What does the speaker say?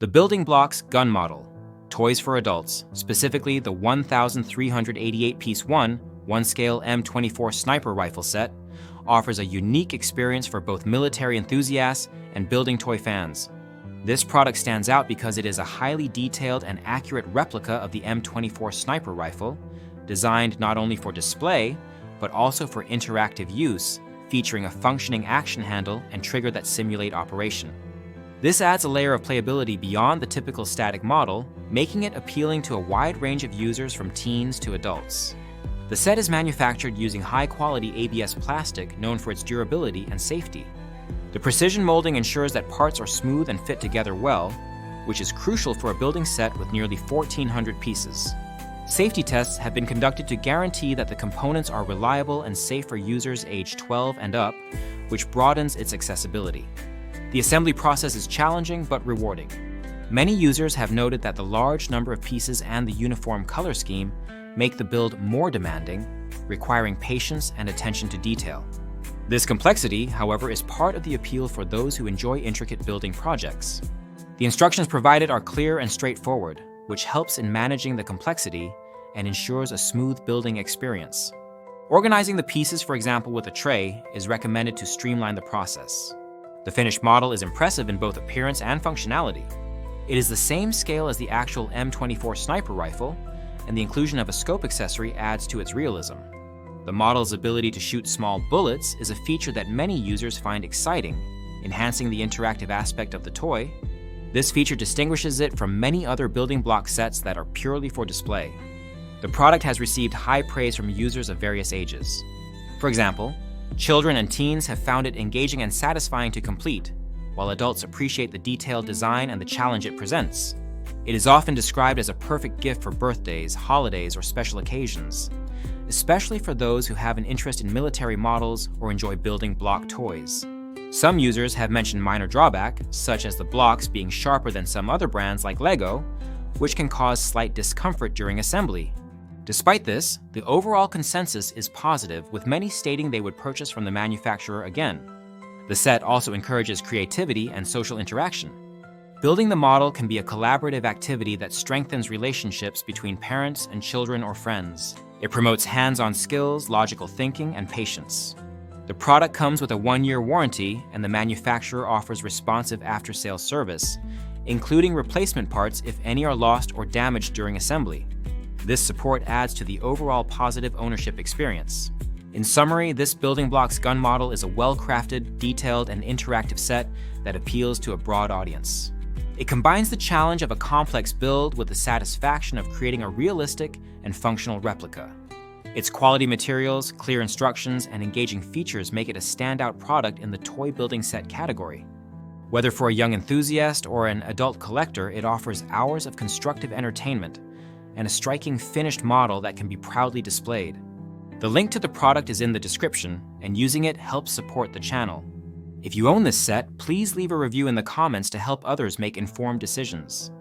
The building blocks gun model, toys for adults, specifically the 1,388-piece 1-scale M24 sniper rifle set, offers a unique experience for both military enthusiasts and building toy fans. This product stands out because it is a highly detailed and accurate replica of the M24 sniper rifle, designed not only for display, but also for interactive use, featuring a functioning action handle and trigger that simulate operation. This adds a layer of playability beyond the typical static model, making it appealing to a wide range of users from teens to adults. The set is manufactured using high-quality ABS plastic known for its durability and safety. The precision molding ensures that parts are smooth and fit together well, which is crucial for a building set with nearly 1,400 pieces. Safety tests have been conducted to guarantee that the components are reliable and safe for users aged 12 and up, which broadens its accessibility. The assembly process is challenging but rewarding. Many users have noted that the large number of pieces and the uniform color scheme make the build more demanding, requiring patience and attention to detail. This complexity, however, is part of the appeal for those who enjoy intricate building projects. The instructions provided are clear and straightforward, which helps in managing the complexity and ensures a smooth building experience. Organizing the pieces, for example, with a tray, is recommended to streamline the process. The finished model is impressive in both appearance and functionality. It is the same scale as the actual M24 sniper rifle, and the inclusion of a scope accessory adds to its realism. The model's ability to shoot small bullets is a feature that many users find exciting, enhancing the interactive aspect of the toy. This feature distinguishes it from many other building block sets that are purely for display. The product has received high praise from users of various ages. For example, children and teens have found it engaging and satisfying to complete, while adults appreciate the detailed design and the challenge it presents. It is often described as a perfect gift for birthdays, holidays, or special occasions, especially for those who have an interest in military models or enjoy building block toys. Some users have mentioned minor drawback, such as the blocks being sharper than some other brands like Lego, which can cause slight discomfort during assembly. Despite this, the overall consensus is positive, with many stating they would purchase from the manufacturer again. The set also encourages creativity and social interaction. Building the model can be a collaborative activity that strengthens relationships between parents and children or friends. It promotes hands-on skills, logical thinking, and patience. The product comes with a 1-year warranty, and the manufacturer offers responsive after-sales service, including replacement parts if any are lost or damaged during assembly. This support adds to the overall positive ownership experience. In summary, this building blocks gun model is a well-crafted, detailed, and interactive set that appeals to a broad audience. It combines the challenge of a complex build with the satisfaction of creating a realistic and functional replica. Its quality materials, clear instructions, and engaging features make it a standout product in the toy building set category. Whether for a young enthusiast or an adult collector, it offers hours of constructive entertainment and a striking finished model that can be proudly displayed. The link to the product is in the description, and using it helps support the channel. If you own this set, please leave a review in the comments to help others make informed decisions.